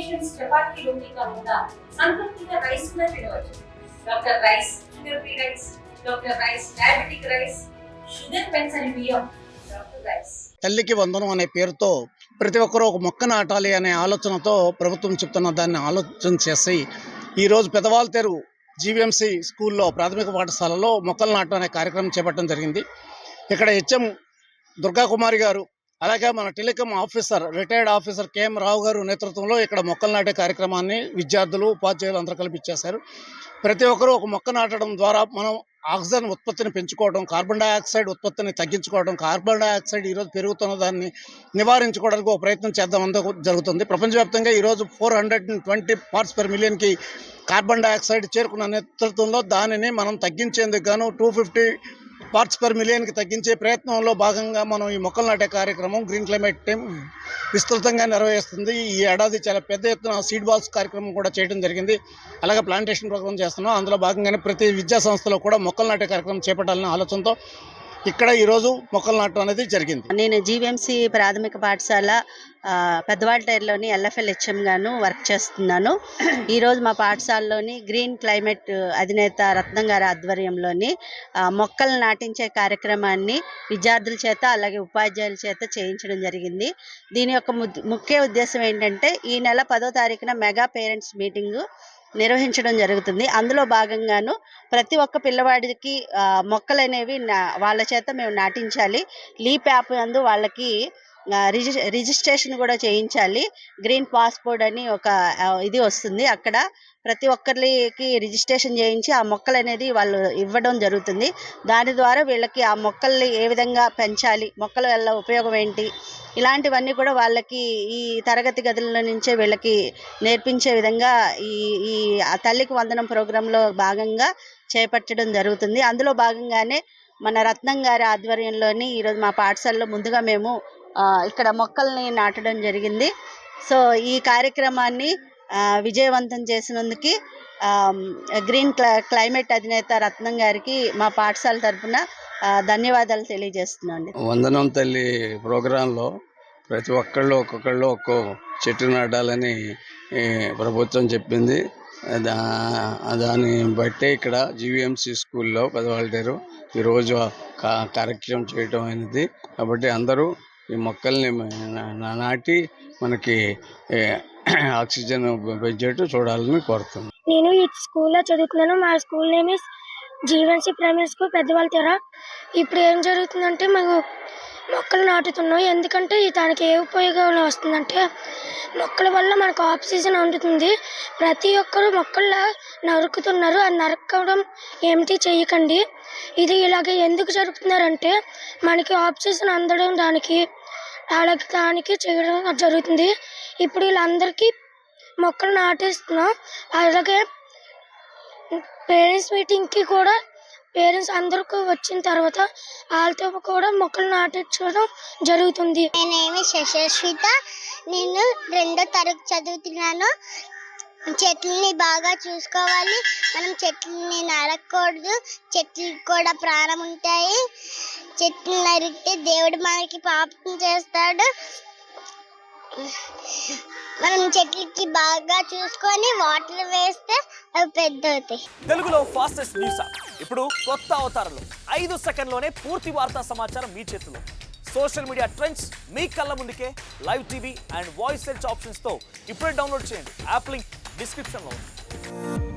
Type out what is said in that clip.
Combinations చపాతీలోకి కాకుండా సంతృప్తిగా రైస్ కూడా తినవచ్చు. Doctor rice, sugar free rice, doctor rice diabetic rice, sugar పెన్సని బియ్యం, డాక్టర్ రైస్. తల్లికి వందనం అనే పేరుతో ప్రతి ఒక్కరూ ఒక మొక్క నాటాలి అనే ఆలోచనతో ప్రభుత్వం చెప్తున్న దాన్ని ఆలోచన చేసి ఈరోజు పెదవాల్తేరు జీవీఎంసీ స్కూల్లో ప్రాథమిక పాఠశాలలో మొక్కలు నాటడం అనే కార్యక్రమం చేపట్టడం జరిగింది. ఇక్కడ హెచ్ఎం దుర్గాకుమారి గారు, అలాగే మన telecom officer retired officer KM Rao గారు నేతృత్వంలో ఇక్కడ మొక్కలు నాటే కార్యక్రమాన్ని విద్యార్థులు, ఉపాధ్యాయులు అందరూ కలిపి ఇచ్చేశారు. ప్రతి ఒక్కరూ ఒక మొక్క నాటడం ద్వారా మనం ఆక్సిజన్ ఉత్పత్తిని పెంచుకోవడం, కార్బన్ డైఆక్సైడ్ ఉత్పత్తిని తగ్గించుకోవడం, కార్బన్ డైఆక్సైడ్ ఈరోజు పెరుగుతున్న దాన్ని నివారించుకోవడానికి ఒక ప్రయత్నం చేద్దామంతా జరుగుతుంది. ప్రపంచవ్యాప్తంగా ఈరోజు 420 పార్ట్స్ పర్ మిలియన్కి కార్బన్ డైఆక్సైడ్ చేరుకున్న నేతృత్వంలో దానిని మనం తగ్గించేందుకు గాను 250 పార్ట్స్ పర్ మిలియన్కి తగ్గించే ప్రయత్నంలో భాగంగా మనం ఈ మొక్కలు నాటే కార్యక్రమం గ్రీన్ క్లైమేట్ టీమ్ విస్తృతంగా నిర్వహిస్తుంది. ఈ ఏడాది చాలా పెద్ద ఎత్తున సీడ్ బాల్స్ కార్యక్రమం కూడా చేయడం జరిగింది. అలాగే ప్లాంటేషన్ ప్రోగ్రామ్ చేస్తున్నాం. అందులో భాగంగానే ప్రతి విద్యా సంస్థలో కూడా మొక్కలు నాటే కార్యక్రమం చేపట్టాలనే ఆలోచనతో ఇక్కడ ఈరోజు మొక్కలు నాటడం అనేది జరిగింది. నేను జీవీఎంసీ ప్రాథమిక పాఠశాల పెద్దవాల్టేరులోని ఎల్ఎఫ్ఎల్ హెచ్ఎం గాను వర్క్ చేస్తున్నాను. ఈరోజు మా పాఠశాలలోని గ్రీన్ క్లైమేట్ అధినేత రత్నం గారి ఆధ్వర్యంలోని మొక్కలు నాటించే కార్యక్రమాన్ని విద్యార్థుల చేత అలాగే ఉపాధ్యాయుల చేత చేయించడం జరిగింది. దీని యొక్క ముఖ్య ఉద్దేశం ఏంటంటే ఈ నెల 10వ తారీఖున మెగా పేరెంట్స్ మీటింగు నిర్వహించడం జరుగుతుంది. అందులో భాగంగాను ప్రతి ఒక్క పిల్లవాడికి మొక్కలు అనేవి వాళ్ళ చేత మేము నాటించాలి. లీప్ యాప్ నందు వాళ్ళకి రిజిస్ట్రేషన్ కూడా చేయించాలి. గ్రీన్ పాస్పోర్ట్ అని ఒక ఇది వస్తుంది. అక్కడ ప్రతి ఒక్కరికి రిజిస్ట్రేషన్ చేయించి ఆ మొక్కలు అనేది వాళ్ళు ఇవ్వడం జరుగుతుంది. దాని ద్వారా వీళ్ళకి ఆ మొక్కల్ని ఏ విధంగా పెంచాలి, మొక్కల వల్ల ఉపయోగం ఏంటి, ఇలాంటివన్నీ కూడా వాళ్ళకి ఈ తరగతి గదుల నుంచే వీళ్ళకి నేర్పించే విధంగా ఈ తల్లికి వందనం ప్రోగ్రాంలో భాగంగా చేపట్టడం జరుగుతుంది. అందులో భాగంగానే మన రత్నం గారి ఆధ్వర్యంలోని ఈరోజు మా పాఠశాలలో ముందుగా మేము ఇక్కడ మొక్కల్ని నాటడం జరిగింది. సో ఈ కార్యక్రమాన్ని విజయవంతం చేసినందుకు గ్రీన్ క్లైమేట్ అధినేత రత్నం గారికి మా పాఠశాల తరఫున ధన్యవాదాలు తెలియజేస్తున్నాండి. వందనం తల్లి ప్రోగ్రాంలో ప్రతి ఒక్కళ్ళు ఒక్కొక్క చెట్టు నాటాలని ప్రభుత్వం చెప్పింది. దాన్ని బట్టే ఇక్కడ జీవీఎంసీ స్కూల్లో పెదవాల్టేరు ఈరోజు కార్యక్రమం చేయటం అనేది. కాబట్టి అందరూ ఈ మొక్కల్ని నాటి మనకి ఆక్సిజన్ పెంచేట్టు చూడాలని కోరుతున్నాను. నేను ఈ స్కూల్లో చదువుతున్నాను. మా school name is GVMC primary school Peddawaltair. ఇప్పుడు ఏం జరుగుతుందంటే మేము మొక్కలు నాటుతున్నాం. ఎందుకంటే దానికి ఏ ఉపయోగం వస్తుందంటే మొక్కల వల్ల మనకు ఆక్సిజన్ అందుతుంది. ప్రతి ఒక్కరు మొక్కలు నరుకుతున్నారు. అది నరకడం ఏమిటి చేయకండి. ఇది ఇలాగే ఎందుకు జరుపుతున్నారంటే మనకి ఆక్సిజన్ అందడం దానికి చేయడం జరుగుతుంది. ఇప్పుడు వీళ్ళందరికీ మొక్కలు నాటేస్తున్నాం. అలాగే పేరెంట్స్ మీటింగ్కి కూడా పేరెంట్స్ అందరికీ వచ్చిన తర్వాత వాళ్ళతో కూడా మొక్కలు నాటించడం జరుగుతుంది. నేనేమి శశస్విత, నేను 2వ తరగతి చదువుతున్నాను. చెట్లని బాగా చూసుకోవాలి. మనం చెట్లని నరకూడదు. చెట్లకు కూడా ప్రాణం ఉంటాయి. చెట్లు నరికితే దేవుడు మనకి పాపం చేస్తాడు. మనం చెట్లకి బాగా చూసుకొని వాటర్ వేస్తే అవి పెద్ద అవుతాయి. తెలుగులో ఫాస్టెస్ట్ న్యూస్ ఇప్పుడు కొత్త అవతారంలో 5 సెకండ్లోనే పూర్తి వార్తా సమాచారం మీ చేతిలో. సోషల్ మీడియా ట్రెండ్స్ మీ కళ్ళ ముందుకే live TV and voice search ఆప్షన్స్తో ఇప్పుడే డౌన్లోడ్ చేయండి. యాప్ లింక్ డిస్క్రిప్షన్లో ఉంది.